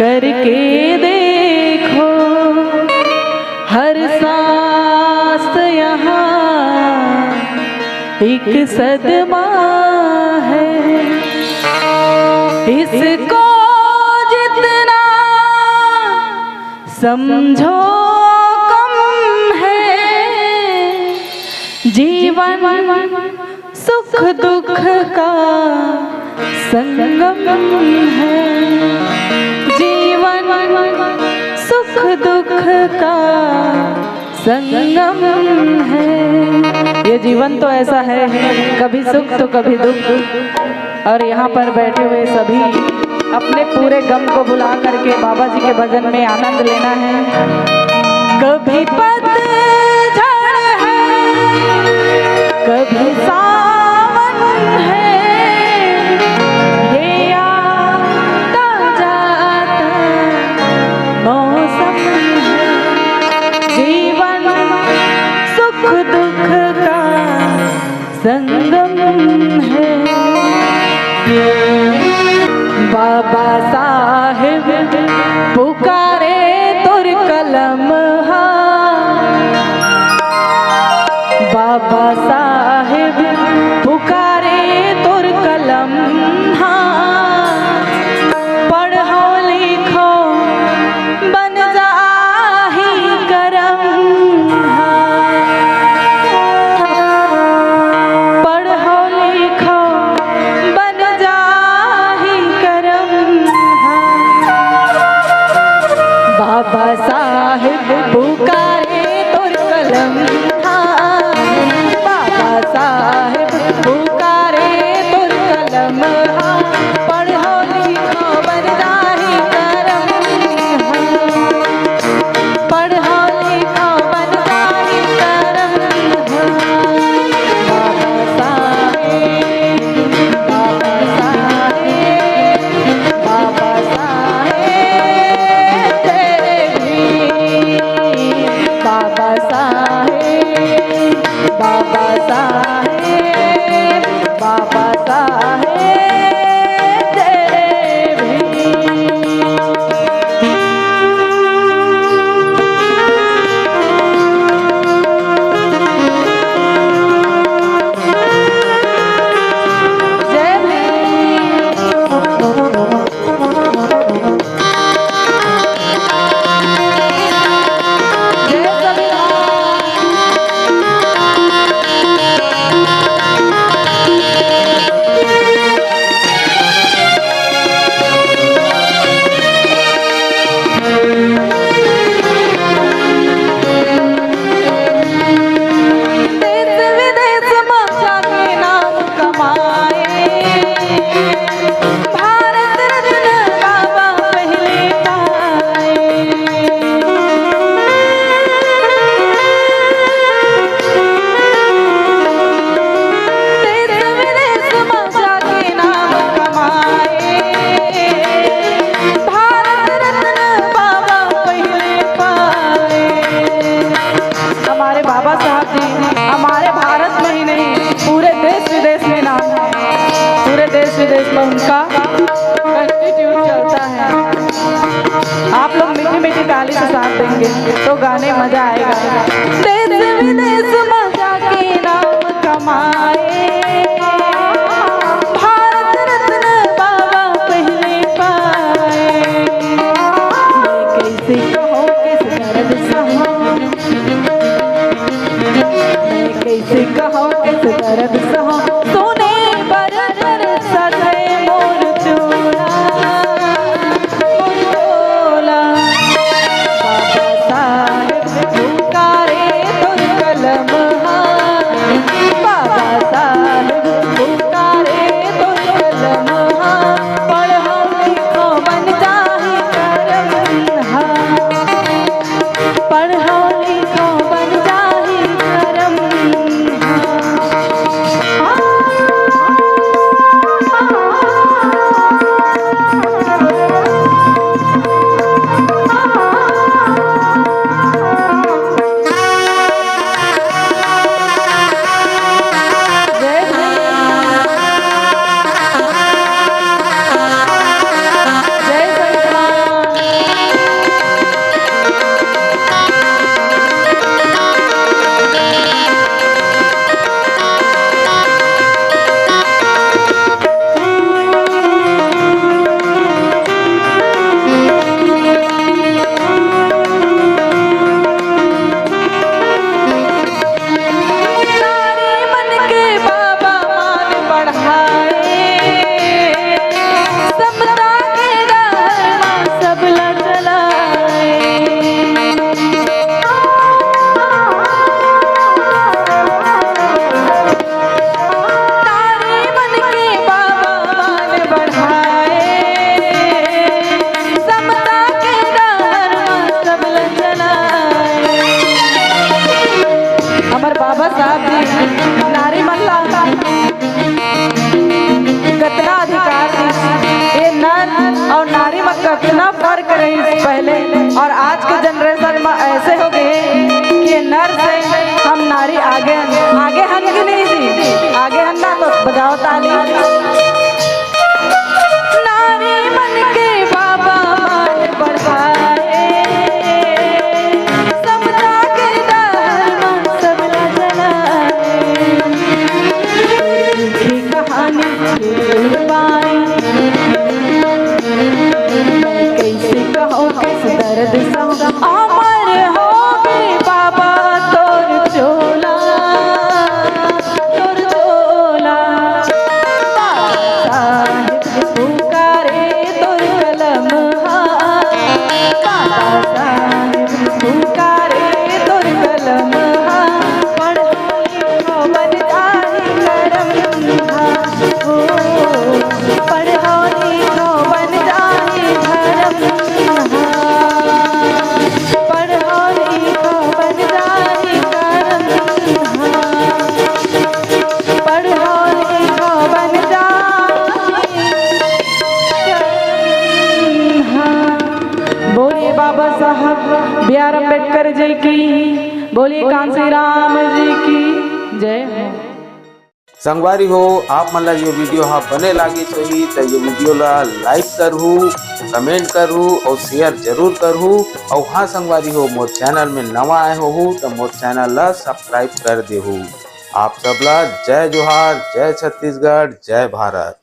करके देखो हर सांस यहाँ एक सदमा है। इसको जितना समझो कम है। जीवन सुख दुख का संगम है। जीवन सुख दुख का संगम है। ये जीवन तो ऐसा है, कभी सुख तो कभी दुख। और यहाँ पर बैठे हुए सभी अपने पूरे गम को भुला करके बाबा जी के भजन में आनंद लेना है। कभी पतझड़ है, कभी सावन है। संगम है। बाबा साहेब पुकारे तुर कलम हा। बाबा साहेब पुकारे तुर कलम हा। पढ़ो लिखो बन जाही करम हा। बाबा साहेब पुकारे तुर कलम हा। बाबा साहेब पुकारे तुर कलम हा। पढ़ो लिखो बन जाही करम हा। पढ़ो लिखो बन जाही करम हा। बाबा साहेब, बाबा साहेब, बाबा साहेब, बाबा साहेब, बाबा साहेब, बाबा साहेब जय भीम। जय विदेश में उनका इंस्टीट्यूट चलता है। आप लोग मीठी मीठी ताली से साथ देंगे तो गाने मजा आएगा। देश विदेश मजा के नाम कमाए, भारत रत्न बाबा पहले पाए। मैं कैसे कहूँ किस दर्द सहूँ, मैं कैसे साहब जी नारी महिला कितना अधिकार दी। ये नर और नारी में कितना फर्क रही पहले और आज के जनरेशन में ऐसे हो गए कि नर से हम नारी आगे हन की नहीं थी, आगे हन्ना तो बजाओ ताली। नारी मन के बाबा मान बढ़ाए, समता के धर्म सबला जलाए, की कहानी पाई कैसे कहो कैसे दर्द सहो अमर हो गए बाबा तोर चोला साहिब पुकारे तोर कलम साहिब पुकारे तोर कलम पढ़ो लिखो बन जाए करम हो, पढ़ो लिखो बन जाए धर्म, पढ़ो लिखो बन जाए करम, पढ़ो लिखो बन जाए। बोलिए बाबा साहब बी आर अम्बेडकर जी की, बोलिए कांसी राम जी की जय हो। संगवारी हो आप मन ला ये वीडियो हाँ बने लागे चाहिए तो ये वीडियो ला लाइक करहू, कमेंट करहू और शेयर जरूर करहू। और हाँ संगवारी हो मोर चैनल में नवा आए हो तो मोर चैनल ला सब्सक्राइब कर देहू। आप सब ला जय जोहार, जय छत्तीसगढ़, जय भारत।